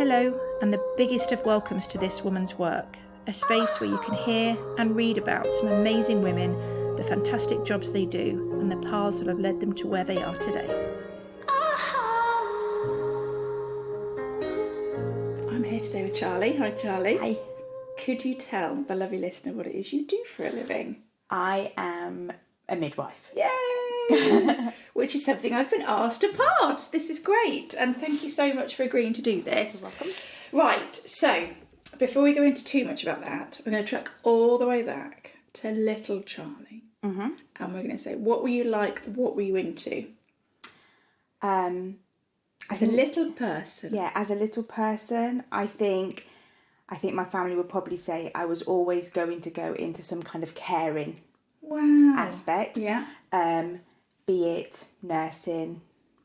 Hello, and the biggest of welcomes to This Woman's Work, a space where you can hear and read about some amazing women, the fantastic jobs they do, and the paths that have led them to where they are today. I'm here today with Charlie. Hi, Charlie. Hi. Could you tell the lovely listener what it is you do for a living? I am a midwife. Yay! Which is something I've been asked apart. This is great, and thank you so much for agreeing to do this. You're welcome. Right, so before we go into too much about that, we're going to track all the way back to little Charlie. Mm-hmm. And we're going to say, what were you like? What were you into? As a little person. Yeah, as a little person, I think my family would probably say I was always going to go into some kind of caring aspect. Yeah. Be it nursing.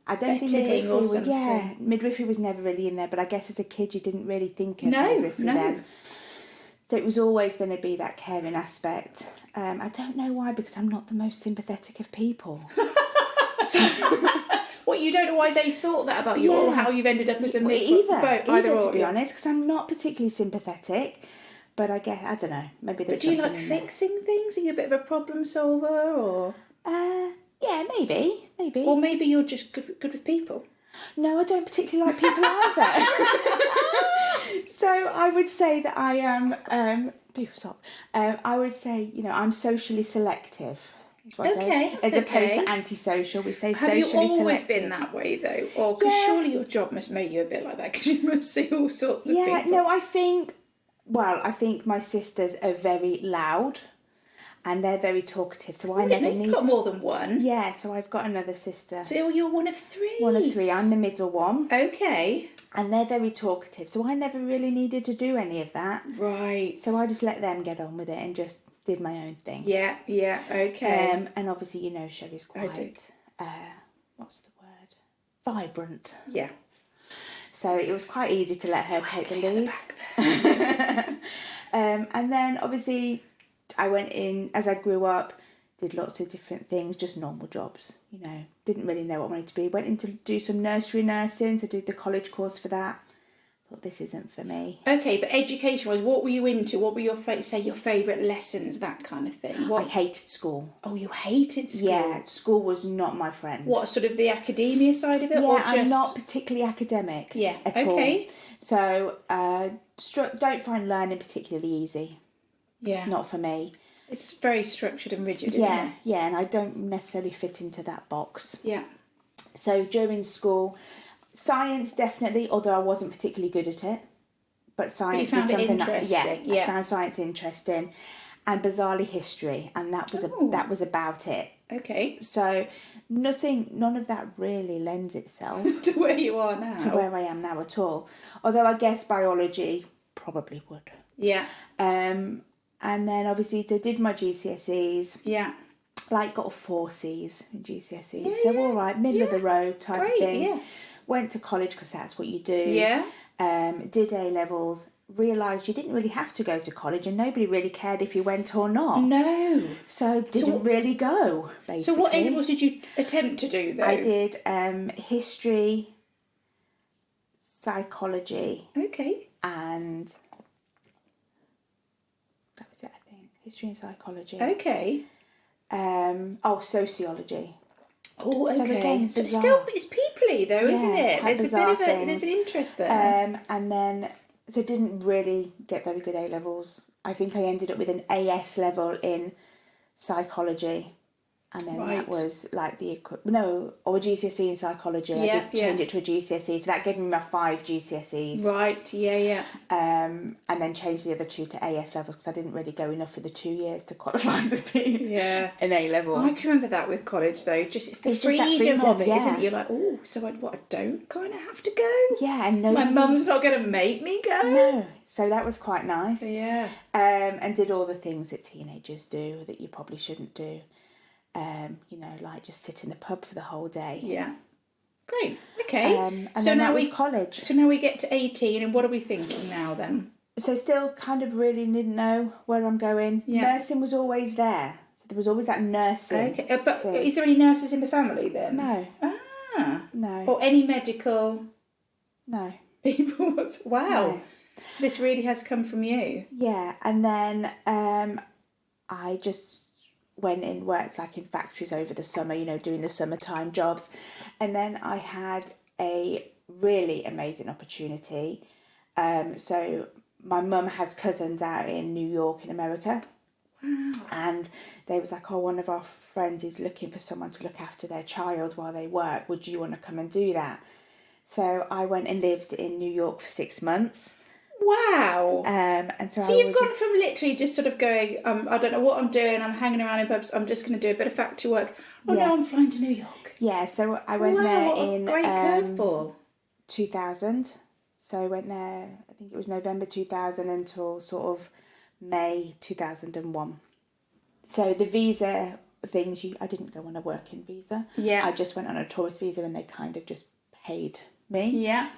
I don't Vetting think midwifery or was, something. midwifery was never really in there, but I guess as a kid you didn't really think of No. midwifery then. So it was always going to be that caring aspect. I don't know why, because I'm not the most sympathetic of people. What, you don't know why they thought that about you or how you've ended up as a midwife? Either, to be honest, because I'm not particularly sympathetic. But I guess, I don't know, maybe there's But do you something like in there. fixing things? Are you a bit of a problem solver or...? Yeah, maybe. Or maybe you're just good with people. No, I don't particularly like people either. So I would say that I am, people stop. I would say, I'm socially selective. Okay, as that's opposed okay. to antisocial, we say Have socially you always selective. been that way though? Or because surely your job must make you a bit like that because you must see all sorts of people. Yeah, no, I think my sisters are very loud and they're very talkative, so I never need... You've got more than one. Yeah, so I've got another sister. So you're one of three. One of three. I'm the middle one. Okay. And they're very talkative, so I never really needed to do any of that. Right. So I just let them get on with it and just did my own thing. Yeah, okay. And obviously, Sherry's quite, what's the word? Vibrant. Yeah. So it was quite easy to let her take the lead. And then obviously I went in, as I grew up, did lots of different things, just normal jobs, didn't really know what I wanted to be. Went in to do some nursery nursing, so did the college course for that. Thought this isn't for me. Okay, but education-wise, what were you into? What were your favourite lessons, that kind of thing? I hated school. Oh, you hated school? Yeah, school was not my friend. What, sort of the academia side of it? Yeah, or just... I'm not particularly academic at all. So don't find learning particularly easy. Yeah. It's not for me. It's very structured and rigid, isn't it? Yeah, and I don't necessarily fit into that box. Yeah. So during school, science definitely, although I wasn't particularly good at it, but science was something that I found science interesting, and bizarrely history, and that was about it. Okay. So none of that really lends itself to where you are now. To where I am now at all. Although I guess biology probably would. Yeah. And then obviously, so did my GCSEs. Yeah. Got 4 C's in GCSEs. So all right, middle of the road type of thing. Yeah. Went to college because that's what you do. Yeah. Did A-levels. Realised you didn't really have to go to college and nobody really cared if you went or not. No. So didn't really go, basically. So what A-levels did you attempt to do, though? I did history, psychology. Okay. And that was it, I think. History and psychology. Okay. Sociology. Oh, okay. So again, so it's peoply though, isn't it? There's there's an interest there. And then, so didn't really get very good A-levels. I think I ended up with an AS level in psychology. And then that was like or a GCSE in psychology. I did change it to a GCSE. So that gave me my 5 GCSEs. Right, yeah. And then changed the other 2 to AS levels because I didn't really go enough for the 2 years to qualify to be an A level. I can remember that with college though. It's the freedom of it, isn't it? You're like, oh, so I don't kind of have to go. Yeah, and my mum's not going to make me go. No, so that was quite nice. Yeah. And did all the things that teenagers do that you probably shouldn't do. Like just sit in the pub for the whole day. Yeah. Great. Okay. And so then that was college. So now we get to 18, and what are we thinking now then? So still kind of really didn't know where I'm going. Yeah. Nursing was always there. So there was always that nursing. Okay. But thing. Is there any nurses in the family then? No. Ah. No. Or any medical? No. people want. Wow. No. So this really has come from you. Yeah, and then I just went and worked like in factories over the summer, you know, doing the summertime jobs. And then I had a really amazing opportunity. So my mum has cousins out in New York in America. Wow. And they was like, oh, one of our friends is looking for someone to look after their child while they work. Would you want to come and do that? So I went and lived in New York for 6 months. Wow. And so you've gone from literally just sort of going, I don't know what I'm doing, I'm hanging around in pubs, I'm just going to do a bit of factory work. Oh, Yeah. no, I'm flying to New York. Yeah, so I went there What a in great curveball. 2000. So I went there, I think it was November 2000 until sort of May 2001. So the visa things, I didn't go on a working visa. Yeah. I just went on a tourist visa and they kind of just paid me. Yeah.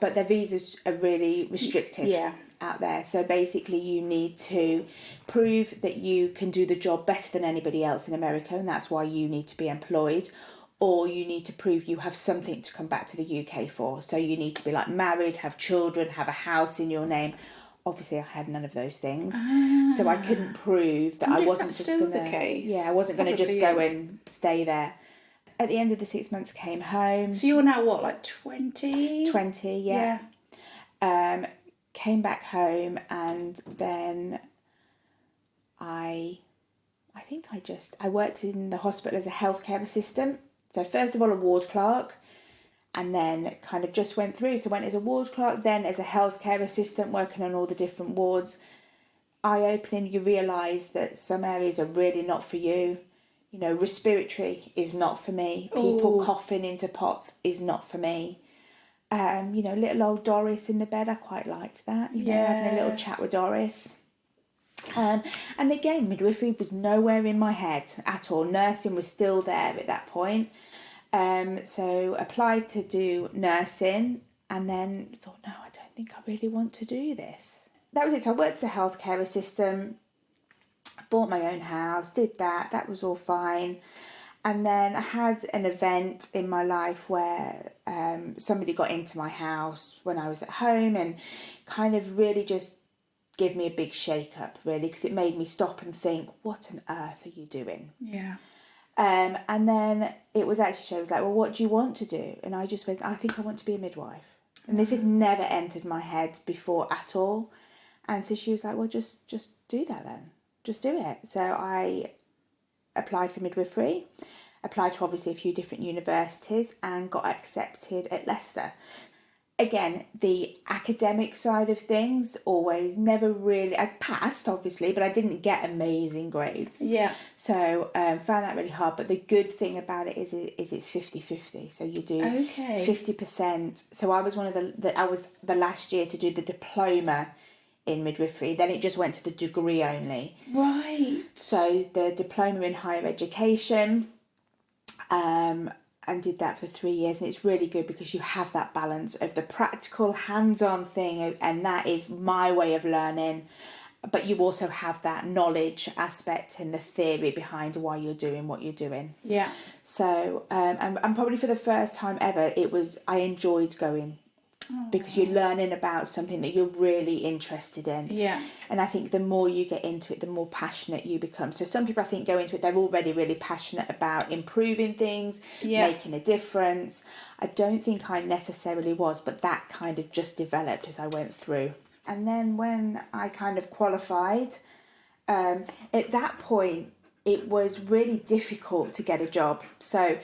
But their visas are really restrictive out there. So basically you need to prove that you can do the job better than anybody else in America, and that's why you need to be employed. Or you need to prove you have something to come back to the UK for. So you need to be like married, have children, have a house in your name. Obviously, I had none of those things, so I couldn't prove that I wasn't just still gonna. the case. Yeah, I wasn't gonna just Probably go is. and stay there. At the end of the 6 months, came home. So you're now what, like 20? 20, yeah. Came back home, and then I think I worked in the hospital as a healthcare assistant. So first of all, a ward clerk, and then kind of just went through. So went as a ward clerk, then as a healthcare assistant, working on all the different wards. Eye-opening, you realise that some areas are really not for you. You know, respiratory is not for me. People coughing into pots is not for me. You know, little old Doris in the bed, I quite liked that. You know, having a little chat with Doris. And again, midwifery was nowhere in my head at all. Nursing was still there at that point. So applied to do nursing, and then thought, no, I don't think I really want to do this. That was it. So I worked as a healthcare assistant, bought my own house, did that was all fine. And then I had an event in my life where somebody got into my house when I was at home and kind of really just gave me a big shake up, really, because it made me stop and think, what on earth are you doing? Yeah. And then it was actually, she was like, well, what do you want to do? And I just went, I think I want to be a midwife. And this had never entered my head before at all. And so she was like, well, just do that then. Just do it. So I applied for midwifery, applied to obviously a few different universities, and got accepted at Leicester. Again, the academic side of things always never really, I passed obviously, but I didn't get amazing grades. Yeah. So found that really hard. But the good thing about it is it's 50-50. So you do 50%. So I was one of I was the last year to do the diploma in midwifery. Then it just went to the degree only. Right. So the diploma in higher education, and did that for 3 years, and it's really good because you have that balance of the practical hands-on thing, and that is my way of learning, but you also have that knowledge aspect and the theory behind why you're doing what you're doing. Yeah. So and probably for the first time ever, I enjoyed going, because you're learning about something that you're really interested in. Yeah. And I think the more you get into it, the more passionate you become. So some people, I think, go into it, they're already really passionate about improving things, making a difference. I don't think I necessarily was, but that kind of just developed as I went through. And then when I kind of qualified, at that point, it was really difficult to get a job. So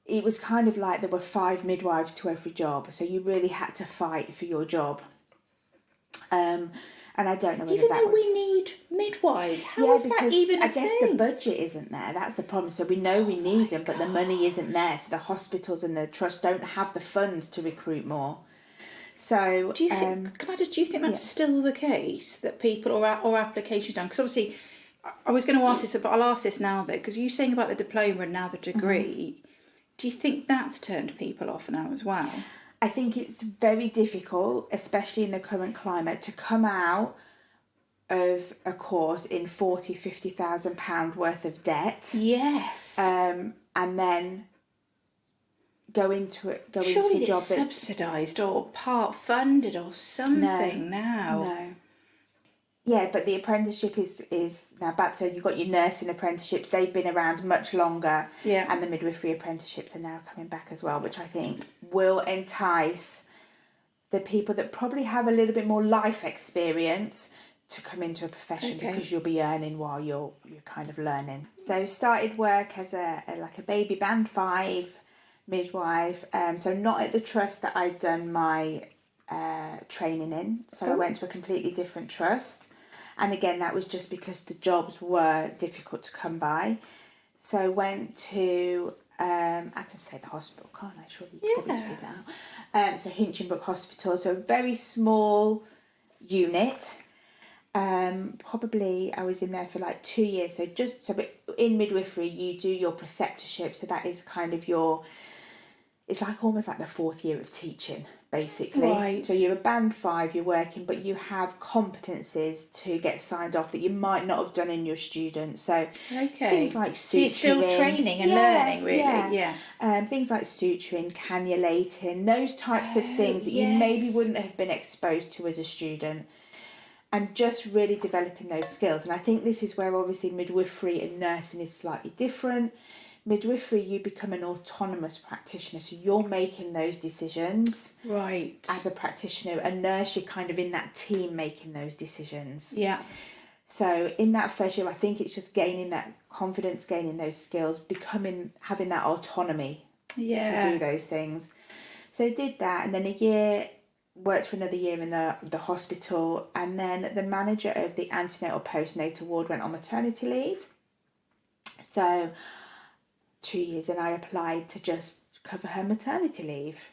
it was kind of like there were 5 midwives to every job, so you really had to fight for your job. And I don't know whether Even that though was... we need midwives, how is that even a I guess thing? the budget isn't there. That's the problem. So we know we need them, but the money isn't there. So the hospitals and the trusts don't have the funds to recruit more. So do you think? Do you think that's still the case, that people or applications done? Because obviously, I was going to ask this, but I'll ask this now though, because you're saying about the diploma and now the degree. Do you think that's turned people off now as well? I think it's very difficult, especially in the current climate, to come out of a course in £40,000-50,000 worth of debt. Yes. And then go into a Surely job it's that's subsidised or part funded or something now. No. Yeah, but the apprenticeship is now back to, you've got your nursing apprenticeships, they've been around much longer. Yeah. And the midwifery apprenticeships are now coming back as well, which I think will entice the people that probably have a little bit more life experience to come into a profession, because you'll be earning while you're kind of learning. So started work as a baby band 5 midwife, so not at the trust that I'd done my training in. So I went to a completely different trust, and again that was just because the jobs were difficult to come by. So went to I can say the hospital, can't I? Surely you can probably figure that out. So Hinchinbrook Hospital, so a very small unit. Probably I was in there for like 2 years. So in midwifery you do your preceptorship, so that is kind of it's like almost like the 4th year of teaching, basically. Right. So you're a band 5, you're working, but you have competencies to get signed off that you might not have done in your students. So things like suturing. So you're still training and learning, really. Yeah. Things like suturing, cannulating, those types of things that you maybe wouldn't have been exposed to as a student. And just really developing those skills. And I think this is where obviously midwifery and nursing is slightly different. Midwifery, you become an autonomous practitioner, so you're making those decisions. Right. As a practitioner. A nurse, you're kind of in that team making those decisions. Yeah. So in that first year, I think it's just gaining that confidence, gaining those skills, having that autonomy to do those things. So did that, and then worked for another year in the hospital, and then the manager of the antenatal postnatal ward went on maternity leave. So 2 years, and I applied to just cover her maternity leave,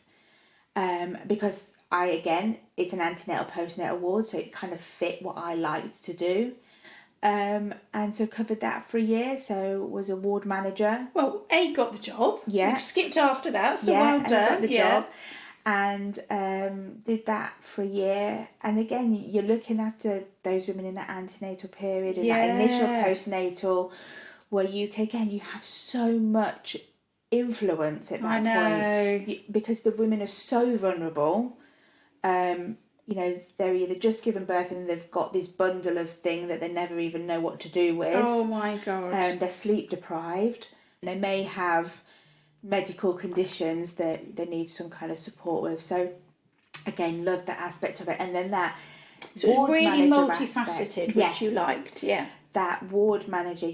because it's an antenatal postnatal ward, so it kind of fit what I liked to do, and so covered that for a year. So was a ward manager. Well, got the job. Yeah. You've skipped after that, so well done. Got the job. And did that for a year, and again you're looking after those women in that antenatal period and that initial postnatal, where you have so much influence at that point, because the women are so vulnerable. They're either just given birth and they've got this bundle of thing that they never even know what to do with. Oh my God. They're sleep deprived. They may have medical conditions that they need some kind of support with. So again, loved that aspect of it. And then that so it's really multifaceted, which you liked. That ward manager,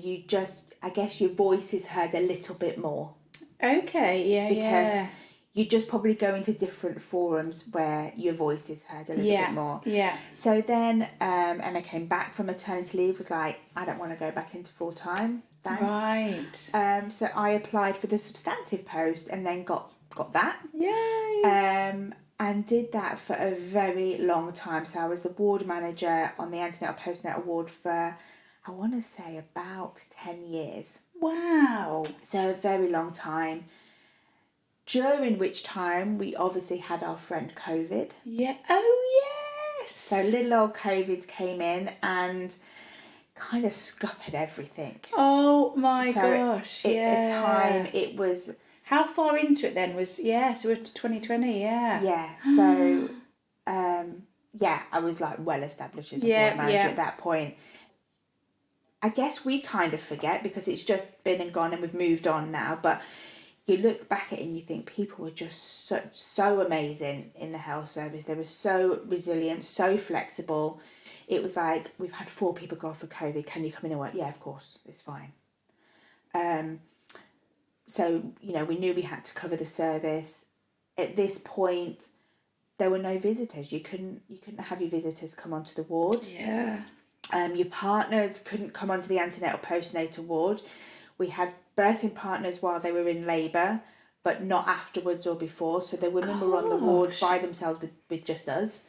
I guess your voice is heard a little bit more. Okay, because you just probably go into different forums where your voice is heard a little bit more. Yeah. So then Emma came back from maternity leave, was like, I don't want to go back into full time. Thanks. Right. So I applied for the substantive post and then got that. Yay. And did that for a very long time. So I was the ward manager on the antenatal postnatal ward for, I want to say, about 10 years. Wow. So a very long time. During which time we obviously had our friend COVID. Yeah. Oh, yes. So little old COVID came in and kind of scuppered everything. Oh my gosh. At the time it was... How far into it then was... so we're to 2020, Yeah, so... I was like well established as a board manager at that point. I guess we kind of forget because it's just been and gone and we've moved on now, but you look back at it and you think people were just so amazing in the health service. They were so resilient, so flexible. It was like, we've had 4 people go off for COVID. Can you come in and work? Yeah, of course, it's fine. So, we knew we had to cover the service. At this point, there were no visitors. You couldn't have your visitors come onto the ward. Yeah. Your partners couldn't come onto the antenatal postnatal ward. We had birthing partners while they were in labour, but not afterwards or before. So the women were on the ward by themselves with just us.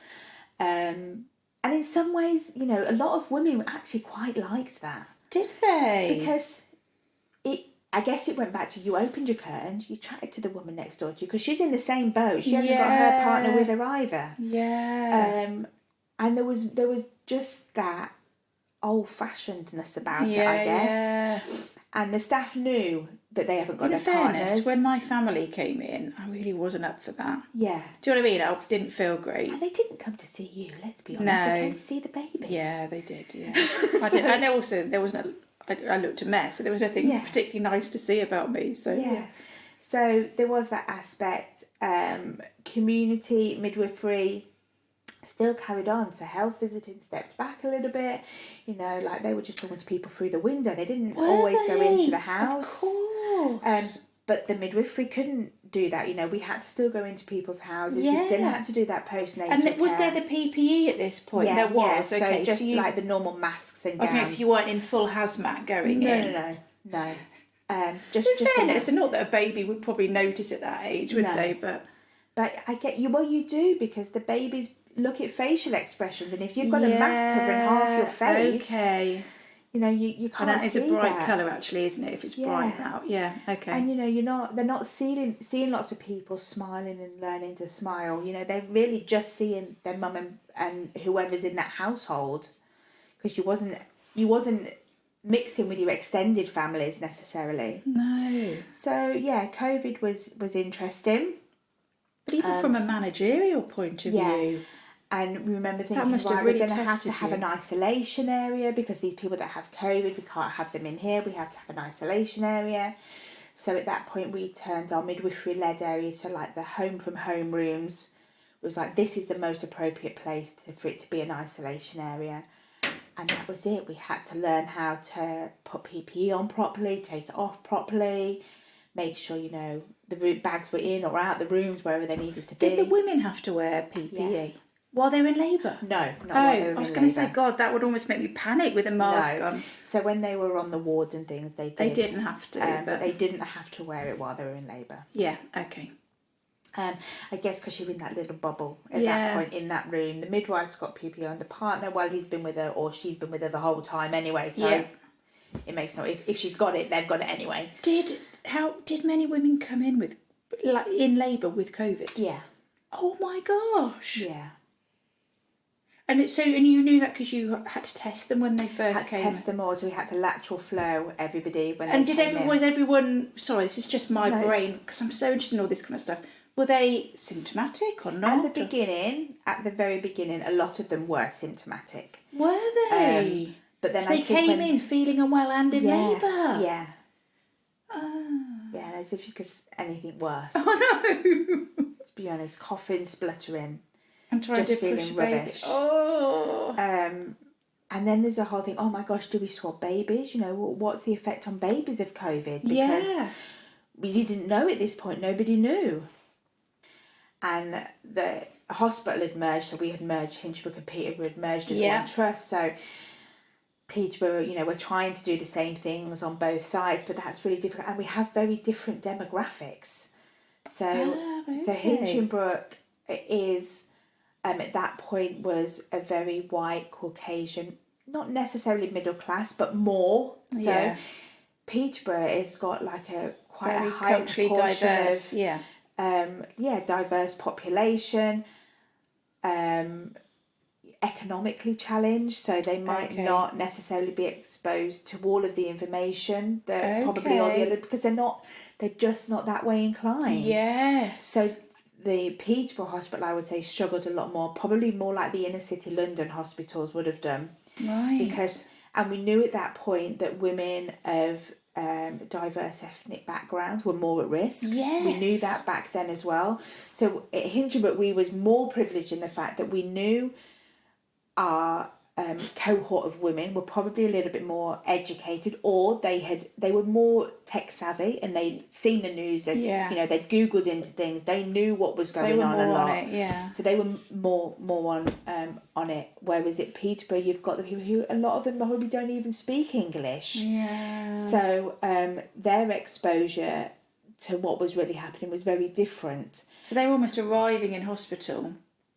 And in some ways, a lot of women actually quite liked that. Did they? Because I guess it went back to, you opened your curtains, you chatted to the woman next door to you, because she's in the same boat. She hasn't got her partner with her either. Yeah. And there was just that old-fashionedness about it, I guess. And the staff knew that they haven't got In their fairness, partners. when my family came in, I really wasn't up for that. Yeah. Do you know what I mean? I didn't feel great. And they didn't come to see you, let's be honest. No. They came to see the baby. Yeah, they did, yeah. And also, there wasn't I looked a mess, so there was nothing particularly nice to see about me. So yeah. So there was that aspect. Community midwifery still carried on. So health visiting stepped back a little bit. You know, like they were just talking to people through the window. They didn't always go into the house. Of course. But the midwifery couldn't do that. You know, we had to still go into people's houses. We still had to do that postnatal And care. was there the PPE at this point? Yeah, there was. Yeah. Okay, so just like the normal masks and gowns. I was going to say, you weren't in full hazmat going in. No. Just in fairness, and not that a baby would probably notice at that age, would they? But I get you. Well, you do, because the babies look at facial expressions, and if you've got a mask covering half your face, you know, you can't see that. And that is a bright colour, actually, isn't it? If it's bright out, okay. And you know, they're not seeing lots of people smiling and learning to smile. You know, they're really just seeing their mum and whoever's in that household, because you wasn't mixing with your extended families necessarily. No. So yeah, COVID was interesting. But even from a managerial point of view. And we remember thinking, that must have really we're going to have you. an isolation area, because these people that have COVID, we can't have them in here. We have to have an isolation area. So at that point, we turned our midwifery-led area to like the home from home rooms. It was like, this is the most appropriate place for it to be an isolation area. And that was it. We had to learn how to put PPE on properly, take it off properly, make sure, you know, the bags were in or out the rooms, wherever they needed to be. Did the women have to wear PPE while they were in labour? No, not while they were in labour. I was going to say, God, that would almost make me panic with a mask on. So when they were on the wards and things, they did. They didn't have to. But they didn't have to wear it while they were in labour. Yeah, okay. I guess because you're in that little bubble at that point in that room. The midwife's got PPO on the partner while he's been with her, or she's been with her the whole time anyway. So it makes no. If she's got it, they've got it anyway. Did many women come in with in labour with COVID? Yeah. Oh my gosh. Yeah. And you knew that because you had to test them when they first came. Had to test them all, so we had to lateral flow everybody when. And they came in. Was everyone? Sorry, this is just my brain, because I'm so interested in all this kind of stuff. Were they symptomatic or not? At the very beginning, a lot of them were symptomatic. Were they? But then so they came in feeling unwell and in labour. Yeah. Yeah, as if you could anything worse. Oh no! To be honest, coughing, spluttering, and trying just to feeling push rubbish. Oh. And then there's a whole thing. Oh my gosh, do we swab babies? You know, what's the effect on babies of COVID? Because we didn't know at this point. Nobody knew. And the hospital had merged, so we had merged, Hinchbrook and Peterborough had merged as one trust. So Peterborough, you know, we're trying to do the same things on both sides, but that's really difficult. And we have very different demographics. So Hinchbrook is, at that point, was a very white, Caucasian, not necessarily middle class, but more. So Peterborough has got like quite a high culturally diverse, diverse population, economically challenged, so they might not necessarily be exposed to all of the information that probably all the other, because they're just not that way inclined. Yes. So the Peterborough Hospital, I would say, struggled a lot more, probably more like the inner city London hospitals would have done. Right. And we knew at that point that women of diverse ethnic backgrounds were more at risk. Yes. We knew that back then as well. So at Hinchbrook, we was more privileged in the fact that we knew our cohort of women were probably a little bit more educated, or they were more tech savvy and they'd seen the news. They'd they'd googled into things. They knew what was going on a lot. On it, So they were more on it. Whereas at Peterborough, you've got the people who, a lot of them probably don't even speak English. Yeah. So their exposure to what was really happening was very different. So they were almost arriving in hospital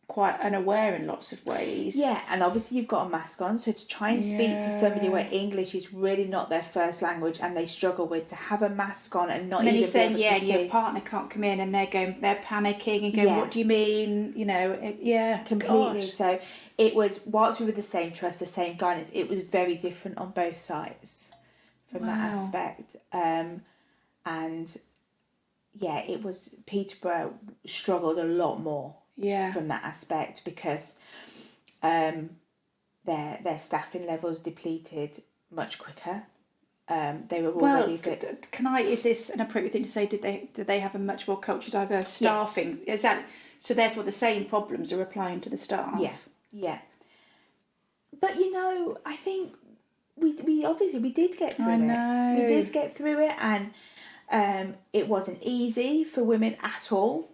quite unaware in lots of ways. Yeah, and obviously you've got a mask on, so to try and speak to somebody where English is really not their first language and they struggle with, to have a mask on and not and then even you're saying, be able to see. your partner can't come in, and they're panicking and going, what do you mean? You know, completely. Gosh. So it was, whilst we were the same trust, the same guidance, it was very different on both sides. from that aspect. And yeah, it was, Peterborough struggled a lot more from that aspect because their staffing levels depleted much quicker. They were already is this an appropriate thing to say? Did they have a much more culturally diverse staffing? Yes. Exactly. So therefore the same problems are applying to the staff. Yeah. But I think we obviously we did get through it. We did get through it, and it wasn't easy for women at all.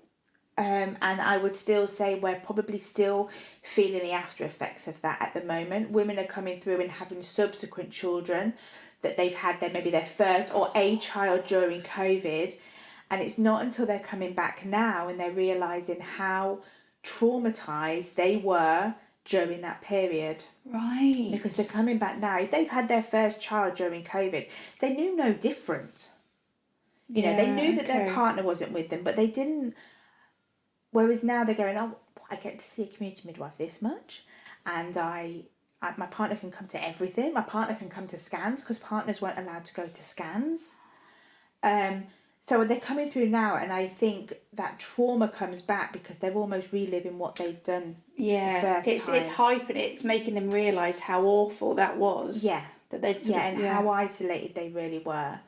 And I would still say we're probably still feeling the after effects of that at the moment. Women are coming through and having subsequent children that they've had maybe their first or a child during COVID. And it's not until they're coming back now and they're realising how traumatised they were during that period. Right. Because they're coming back now. If they've had their first child during COVID, they knew no different. They knew that their partner wasn't with them, but they didn't. Whereas now they're going, oh, I get to see a community midwife this much, and my partner can come to everything. My partner can come to scans because partners weren't allowed to go to scans. So they're coming through now, and I think that trauma comes back because they're almost reliving what they've done. Yeah, it's hyping. It's making them realise how awful that was. Yeah, that they'd how isolated they really were.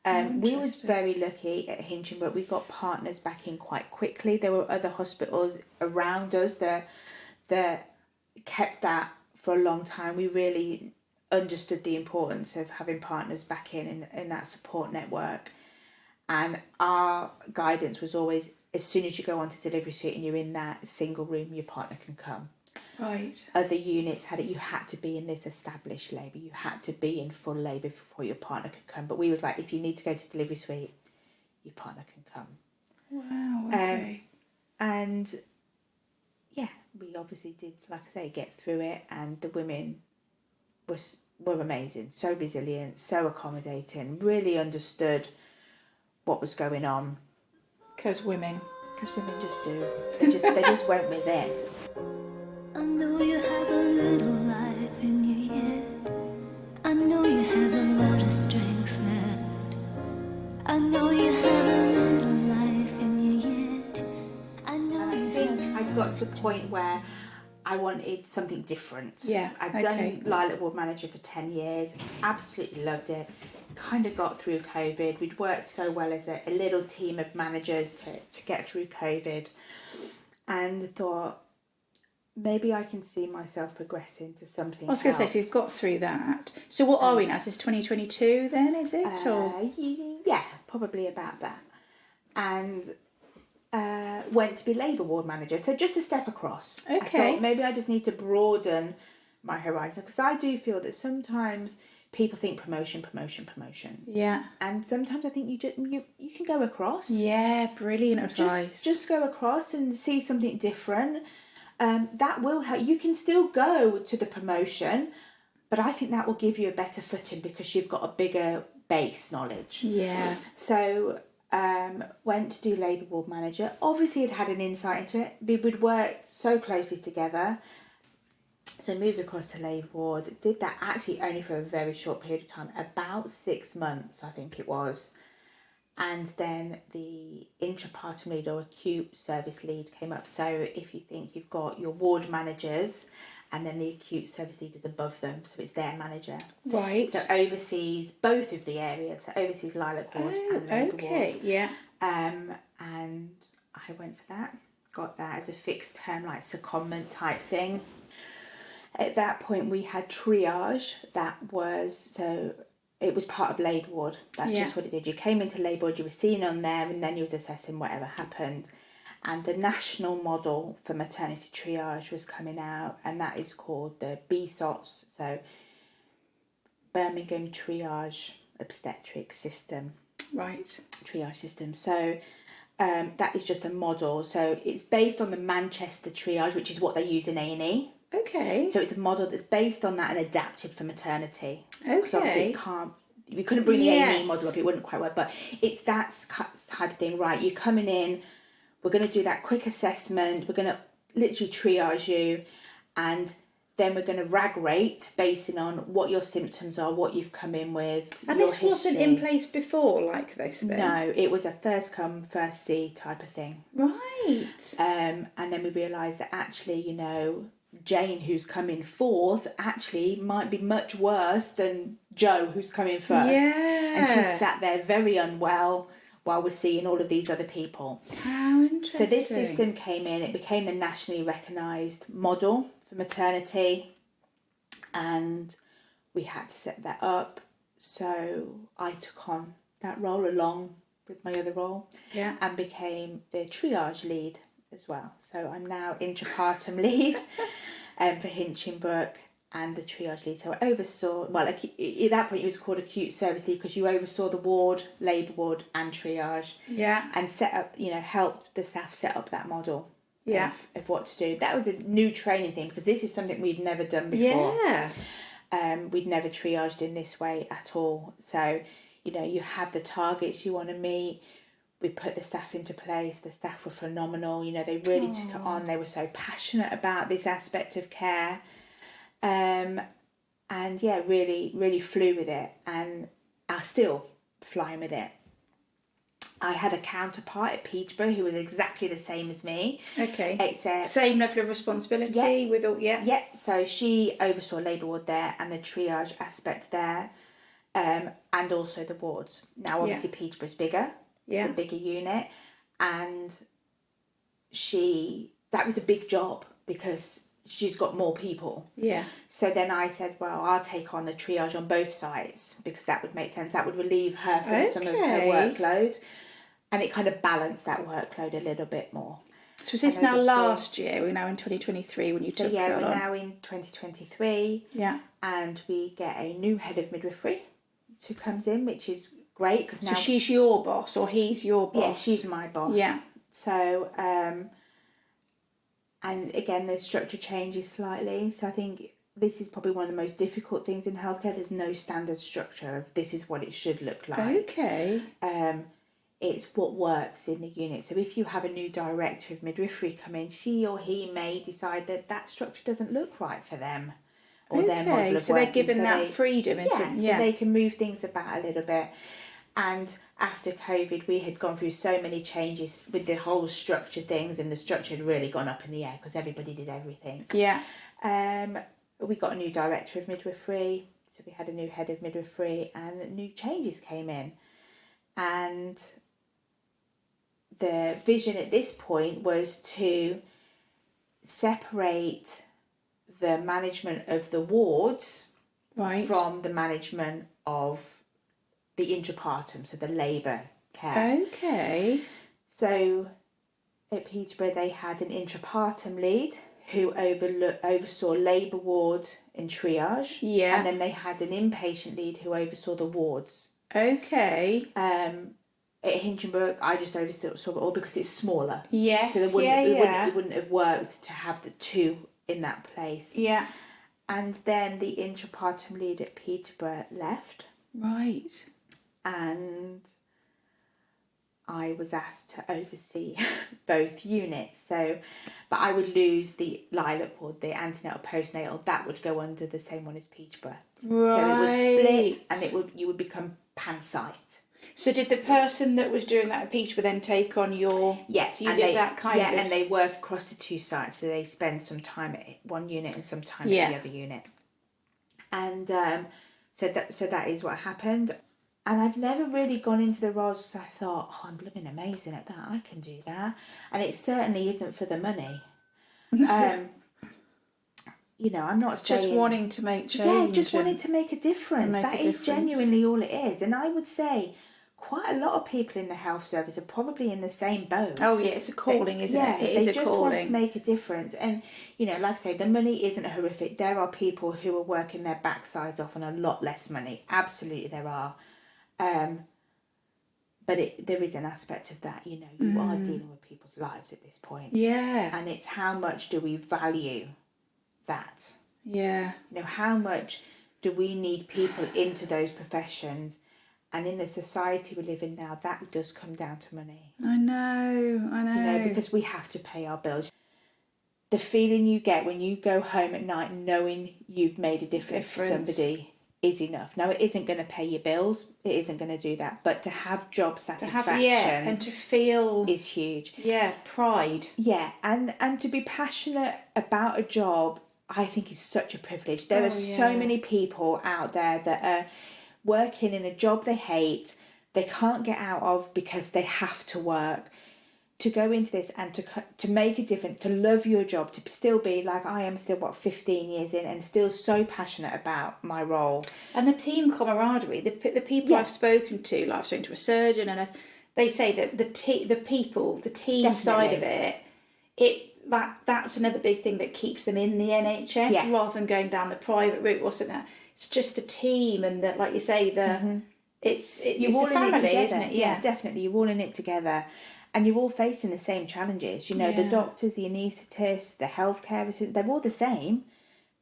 We were very lucky at Hinchinbrook. We got partners back in quite quickly. There were other hospitals around us that kept that for a long time. We really understood the importance of having partners back in that support network. And our guidance was always, as soon as you go onto delivery suite and you're in that single room, your partner can come. Right. Other units had it, you had to be in this established labour, you had to be in full labour before your partner could come. But we was like, if you need to go to delivery suite, your partner can come. Wow, okay. And yeah, we obviously did, like I say, get through it, and the women were amazing, so resilient, so accommodating, really understood what was going on. Because women just do. They just went with it. I know you have a little life in you yet. I know you have a lot of strength left. I know you have a little life in you yet. I know I think I got to the point where I wanted something different. Yeah. I'd done Lilac Ward Manager for 10 years, absolutely loved it. Kind of got through COVID. We'd worked so well as a little team of managers to get through COVID, and thought, maybe I can see myself progressing to something else. I was going to say, if you've got through that. So what are we now? Is this 2022 then, is it? Yeah, probably about that. And went to be Labour Ward Manager. So just a step across. Okay. I thought maybe I just need to broaden my horizon, because I do feel that sometimes people think promotion. Yeah. And sometimes I think you can go across. Yeah, brilliant advice. Just go across and see something different. That will help. You can still go to the promotion, but I think that will give you a better footing because you've got a bigger base knowledge. Yeah. So went to do Labour Ward Manager. Obviously, had an insight into it. We'd worked so closely together. So moved across to Labour Ward. Did that actually only for a very short period of time, about 6 months, I think it was. And then the intrapartum lead or acute service lead came up. So if you think you've got your ward managers and then the acute service lead is above them, so it's their manager. Right. So oversees both of the areas. So oversees Lilac Ward and Labour Ward. Yeah. And I went for that. Got that as a fixed term, like secondment type thing. At that point, we had triage. It was part of Labour Ward. That's just what it did. You came into Labour Ward, you were seen on there, and then you was assessing whatever happened. And the national model for maternity triage was coming out, and that is called the BSOTS, so Birmingham Triage Obstetric System. Right. Triage system. So that is just a model. So it's based on the Manchester triage, which is what they use in A&E. Okay. So it's a model that's based on that and adapted for maternity. Okay. Because obviously we couldn't bring the A&E model up, it wouldn't quite work, but it's that type of thing, right? You're coming in, we're going to do that quick assessment, we're going to literally triage you, and then we're going to rag rate basing on what your symptoms are, what you've come in with. And your this wasn't history. in place before like this then? No, it was a first come, first see type of thing. Right. And then we realised that actually, you know, Jane, who's coming fourth, actually might be much worse than Joe, who's coming first. Yeah. And she sat there very unwell while we're seeing all of these other people. How interesting. So this system came in, it became the nationally recognised model for maternity, and we had to set that up. So I took on that role along with my other role, and became the triage lead as well. So I'm now intrapartum lead for Hinchinbrook and the triage lead. So I oversaw, well, at that point it was called acute service lead because you oversaw the ward, labour ward and triage. Yeah. And set up, you know, helped the staff set up that model of what to do. That was a new training thing because this is something we'd never done before. Yeah. We'd never triaged in this way at all. So, you know, you have the targets you want to meet. We put the staff into place. The staff were phenomenal. You know, they really took it on. They were so passionate about this aspect of care. And yeah, really, really flew with it. And are still flying with it. I had a counterpart at Peterborough who was exactly the same as me. Okay. Except same level of responsibility with all, Yep. So she oversaw labour ward there and the triage aspect there, and also the wards. Now, obviously, Peterborough's bigger. It's a bigger unit, and that was a big job because she's got more people. Yeah. So then I said, well, I'll take on the triage on both sides because that would make sense. That would relieve her from some of her workload, and it kind of balanced that workload a little bit more. So is this now last year? We're now in 2023 when you took that on? Yeah, we're now in 2023. Yeah. And we get a new head of midwifery who comes in, which is great because now... So she's your boss or he's your boss? Yeah, she's my boss. Yeah. So, and again, the structure changes slightly. So I think this is probably one of the most difficult things in healthcare. There's no standard structure of this is what it should look like. Okay. It's what works in the unit. So if you have a new director of midwifery come in, she or he may decide that that structure doesn't look right for them or their model of so working. they're given that freedom, so they can move things about a little bit. And after COVID, we had gone through so many changes with the whole structure things, and the structure had really gone up in the air because everybody did everything. Yeah. We got a new director of midwifery, so we had a new head of midwifery, and new changes came in. And the vision at this point was to separate the management of the wards from the management of the intrapartum, so the labour care. Okay. So at Peterborough they had an intrapartum lead who oversaw labour ward and triage. Yeah. And then they had an inpatient lead who oversaw the wards. Okay. At Hinchinbrook, I just oversaw it all because it's smaller. Yes. So it wouldn't have worked to have the two in that place. Yeah. And then the intrapartum lead at Peterborough left. Right. And I was asked to oversee both units. So, but I would lose the lilac ward, the antenatal postnatal, that would go under the same one as Peterborough. Right. So it would split, and you would become pan-site. So did the person that was doing that at Peterborough then take on your... Yes. So you did that kind of... Yeah, and they work across the two sites, so they spend some time at one unit and some time at the other unit. And so that is what happened. And I've never really gone into the roles because I thought, oh, I'm blooming amazing at that, I can do that. And it certainly isn't for the money. You know, I'm not saying... just wanting to make change. Yeah, just wanting to make a difference. That is genuinely all it is. And I would say quite a lot of people in the health service are probably in the same boat. Oh, yeah, it's a calling, isn't it? It is a calling. They just want to make a difference. And, you know, like I say, the money isn't horrific. There are people who are working their backsides off on a lot less money. Absolutely there are. But there is an aspect of that, you know, you are dealing with people's lives at this point. Yeah. And it's how much do we value that? Yeah. You know, how much do we need people into those professions? And in the society we live in now, that does come down to money. I know. You know, because we have to pay our bills. the feeling you get when you go home at night knowing you've made a difference to somebody is enough. Now, it isn't going to pay your bills. It isn't going to do that. But to have job satisfaction and to feel is huge. Yeah, pride. Yeah, and to be passionate about a job, I think is such a privilege. There are so many people out there that are working in a job they hate, they can't get out of because they have to work. To go into this and to make a difference, to love your job, to still be like I am still 15 years in and still so passionate about my role. And the team camaraderie, the people I've spoken to, like I've spoken to a surgeon, and they say that the team Definitely. Side of that's another big thing that keeps them in the NHS rather than going down the private route or something. It's just the team and that, like you say, it's a family, isn't it? Yeah, definitely. You're all in it together. And you're all facing the same challenges. You know, the doctors, the anaesthetists, the healthcare assistants, they're all the same.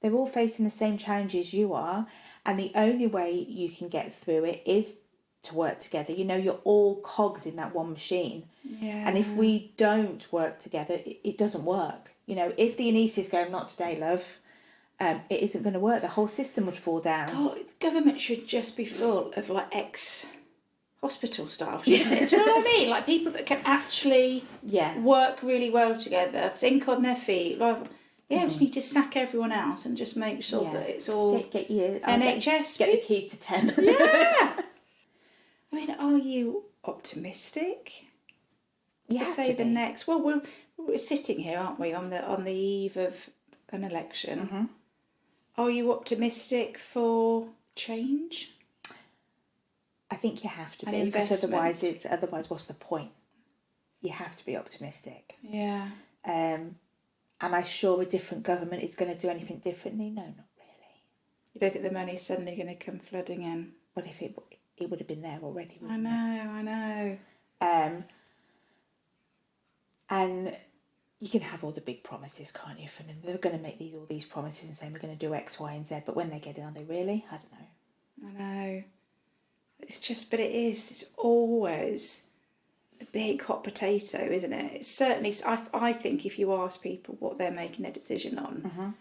They're all facing the same challenges you are. And the only way you can get through it is to work together. You know, you're all cogs in that one machine. Yeah. And if we don't work together, it doesn't work. You know, if the anaesthetist go, not today, love, it isn't going to work. The whole system would fall down. God, government should just be full of like hospital staff, shouldn't it? Do you know what I mean? Like people that can actually work really well together, think on their feet. Like, just need to sack everyone else and just make sure that it's all get your NHS. Get the keys to 10. Yeah. I mean, are you optimistic? You to have say to the be. next. Well, we're sitting here, aren't we, on the eve of an election? Mm-hmm. Are you optimistic for change? I think you have to An be, because investment. otherwise what's the point? You have to be optimistic. Yeah. Am I sure a different government is going to do anything differently? No, not really. You don't think the money's suddenly going to come flooding in? But if it would have been there already. I know. And you can have all the big promises, can't you? From them, they're going to make all these promises and saying we're going to do X, Y, and Z. But when they get in, are they really? I don't know. I know. It's always the big hot potato, isn't it? It's certainly, I think if you ask people what they're making their decision on,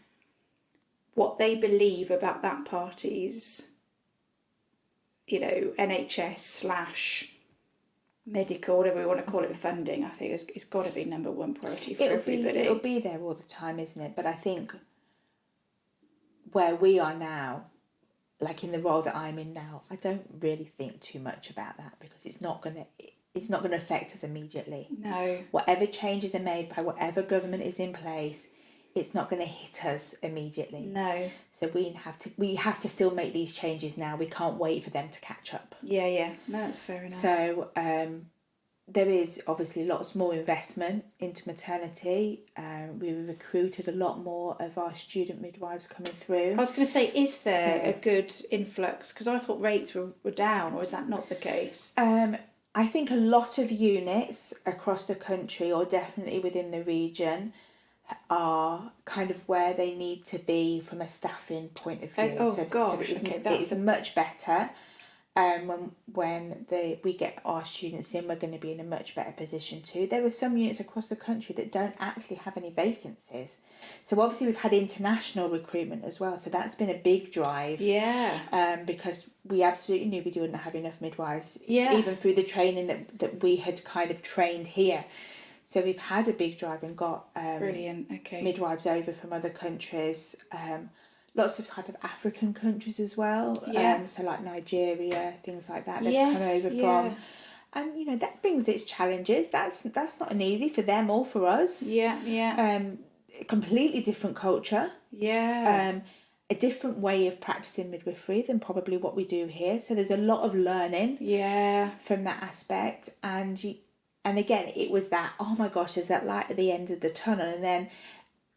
what they believe about that party's, NHS / medical, whatever we want to call it, funding, I think it's got to be number one priority for everybody. It'll be there all the time, isn't it? But I think where we are now, like in the role that I'm in now, I don't really think too much about that because it's not going to affect us immediately. No. Whatever changes are made by whatever government is in place, it's not going to hit us immediately. No. So we have to still make these changes now. We can't wait for them to catch up. Yeah. No, that's fair enough. So there is obviously lots more investment into maternity. We recruited a lot more of our student midwives coming through. I was going to say, is there a good influx? Because I thought rates were down, or is that not the case? I think a lot of units across the country, or definitely within the region, are kind of where they need to be from a staffing point of view. It's much better. When we get our students in, we're going to be in a much better position too. There are some units across the country that don't actually have any vacancies. So obviously we've had international recruitment as well. So that's been a big drive. Yeah. Because we absolutely knew we didn't have enough midwives. Yeah. Even through the training that we had kind of trained here. So we've had a big drive and got brilliant. Okay. midwives over from other countries. Lots of type of African countries as well. Yeah. So like Nigeria, things like that. They've come over from, and that brings its challenges. That's not an easy for them or for us. Yeah. Completely different culture. Yeah. A different way of practicing midwifery than probably what we do here. So there's a lot of learning. Yeah. From that aspect, and again, it was that, oh my gosh, there's that light at the end of the tunnel, and then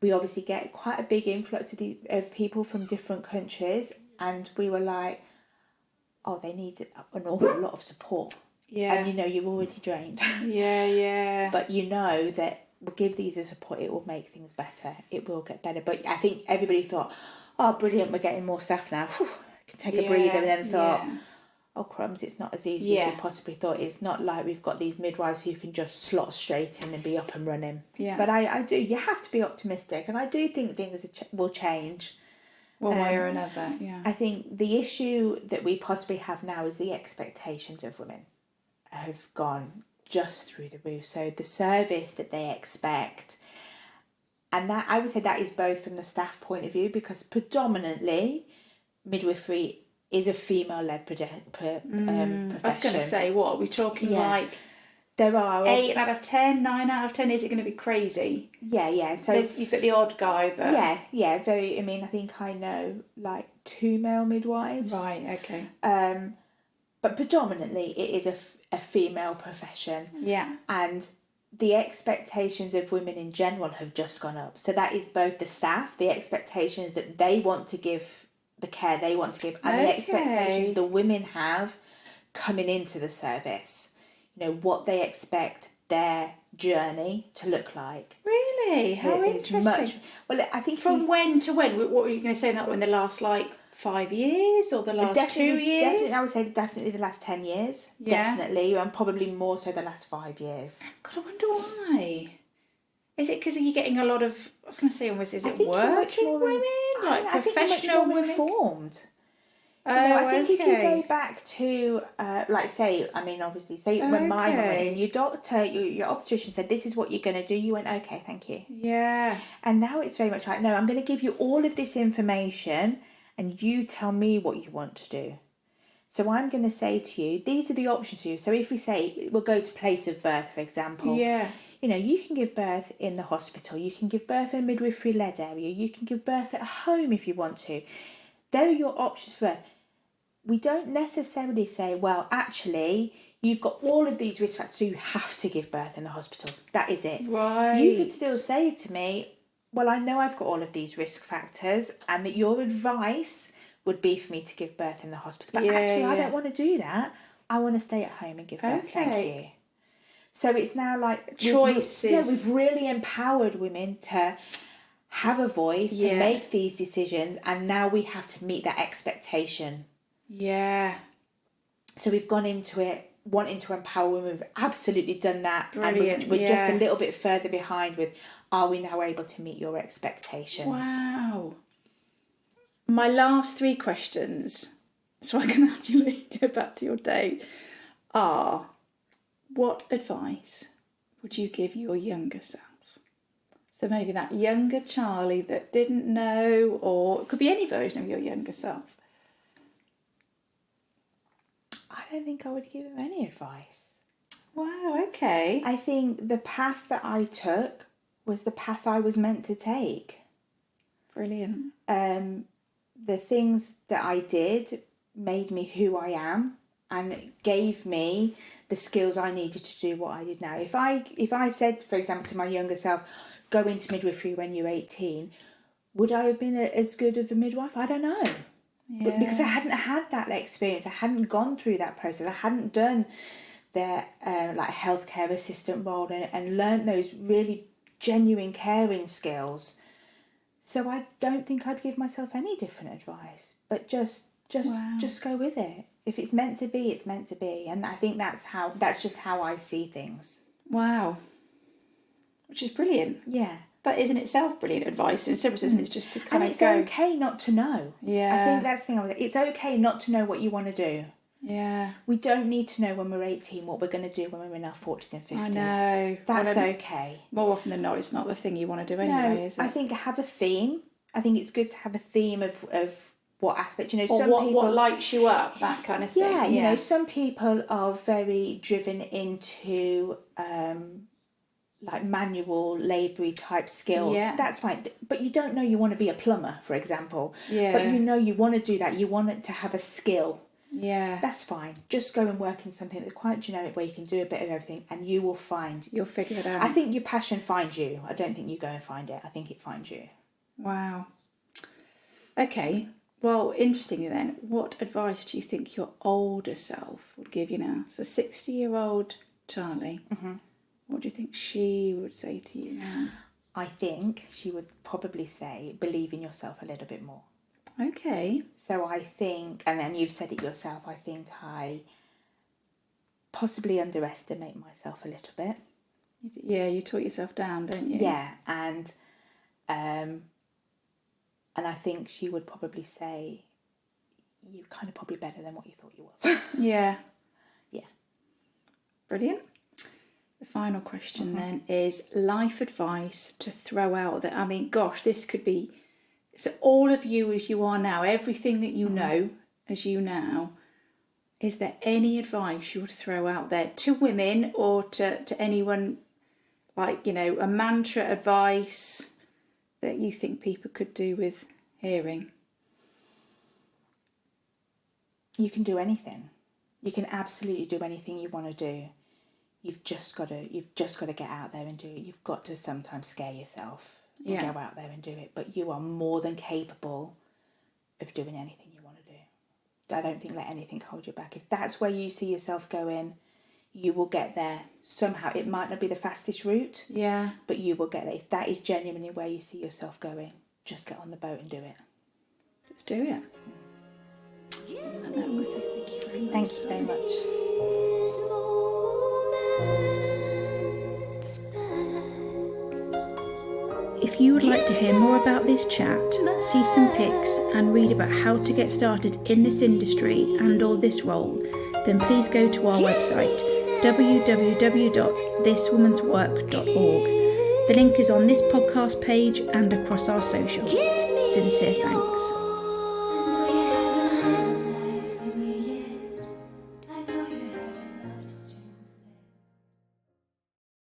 we obviously get quite a big influx of people from different countries, and we were like, oh, they need an awful lot of support. Yeah. And you're already drained. Yeah. But that we'll give these a support, it will make things better. It will get better. But I think everybody thought, oh, brilliant, we're getting more staff now. Whew, I can take a breather, and then thought, oh crumbs, it's not as easy as we possibly thought. It's not like we've got these midwives who can just slot straight in and be up and running. Yeah. But I do, you have to be optimistic, and I do think things will change. One way or another, yeah. I think the issue that we possibly have now is the expectations of women have gone just through the roof. So the service that they expect, and that I would say that is both from the staff point of view, because predominantly midwifery is a female-led profession. I was going to say, what are we talking like? There are 8 out of 10, 9 out of 10. Is it going to be crazy? Yeah. So you've got the odd guy, but very. I mean, I think I know like 2 male midwives. Right. Okay. But predominantly it is a female profession. Yeah. And the expectations of women in general have just gone up. So that is both the staff, the expectations that they want to give, the care they want to give, and the expectations the women have coming into the service. You know, what they expect their journey to look like. Really? How interesting. Well, I think from when to when? What were you going to say that in the last 5 years or the last 2 years? Definitely, I would say definitely the last 10 years. Yeah. Definitely, and probably more so the last 5 years. God, I wonder why. Is it because you're getting a lot of, I was going to say almost, is it working women? Like professional women? Reformed. Oh, I think if you go back to, when my mum went in, your doctor, your obstetrician said, this is what you're going to do. You went, okay, thank you. Yeah. And now it's very much like, no, I'm going to give you all of this information and you tell me what you want to do. So I'm going to say to you, these are the options for you. So if we say, we'll go to place of birth, for example. Yeah. You know, you can give birth in the hospital. You can give birth in a midwifery-led area. You can give birth at home if you want to. There are your options for birth. We don't necessarily say, well, actually, you've got all of these risk factors, so you have to give birth in the hospital. That is it. Right. You could still say to me, well, I know I've got all of these risk factors and that your advice would be for me to give birth in the hospital. But I don't want to do that. I want to stay at home and give birth. Thank you. So it's now like choices. We've really empowered women to have a voice, to make these decisions, and now we have to meet that expectation. Yeah. So we've gone into it wanting to empower women. We've absolutely done that. Brilliant. And we're just a little bit further behind with, are we now able to meet your expectations? Wow. My last 3 questions, so I can actually go back to your day, are, what advice would you give your younger self? So maybe that younger Charlie that didn't know, or it could be any version of your younger self. I don't think I would give him any advice. Wow, okay. I think the path that I took was the path I was meant to take. Brilliant. The things that I did made me who I am and gave me the skills I needed to do what I did now. If I said, for example, to my younger self, go into midwifery when you're 18, would I have been as good of a midwife? I don't know. Yeah. But because I hadn't had that experience, I hadn't gone through that process, I hadn't done the healthcare assistant role and learnt those really genuine caring skills. So I don't think I'd give myself any different advice, but just go with it. If it's meant to be, it's meant to be, and I think that's just how I see things. Wow, which is brilliant. Yeah. That is in itself brilliant advice. In some sense, it's just to kind and of go. And it's okay not to know. Yeah. I think that's the thing I was. It's okay not to know what you want to do. Yeah. We don't need to know when we're 18 what we're going to do when we're in our 40s and 50s. I know. That's okay. More often than not, it's not the thing you want to do anyway, is it? I think have a theme. I think it's good to have a theme of what aspect. Or some people, what lights you up, that kind of thing. Yeah, you know, some people are very driven into manual laboury type skills. Yeah. That's fine. But you don't know you want to be a plumber, for example. Yeah. But you know you want to do that. You want it to have a skill. Yeah. That's fine. Just go and work in something that's quite generic where you can do a bit of everything and you will find... You'll figure it out. I think your passion finds you. I don't think you go and find it. I think it finds you. Wow. Okay. Well, interestingly then, what advice do you think your older self would give you now? So 60-year-old Charlie, what do you think she would say to you now? I think she would probably say, believe in yourself a little bit more. Okay. So I think, and then you've said it yourself, I think I possibly underestimate myself a little bit. Yeah, you talk yourself down, don't you? Yeah, and I think she would probably say, you're kind of probably better than what you thought you was. Yeah. Yeah. Brilliant. The final question then is life advice to throw out there. I mean, gosh, this could be, so all of you as you are now, everything that you know as you now, is there any advice you would throw out there to women or to anyone, like, you know, a mantra advice that you think people could do with hearing? You can do anything. You can absolutely do anything you want to do. You've just got to get out there and do it. You've got to sometimes scare yourself and go out there and do it. But you are more than capable of doing anything you want to do. I don't think let anything hold you back. If that's where you see yourself going, you will get there somehow. It might not be the fastest route, but you will get there. If that is genuinely where you see yourself going, just get on the boat and do it. Just do it. And I would say thank you very much. Thank you very much. If you would like to hear more about this chat, see some pics and read about how to get started in this industry and or this role, then please go to our website www.thiswomanswork.org. The link is on this podcast page and across our socials. Sincere thanks.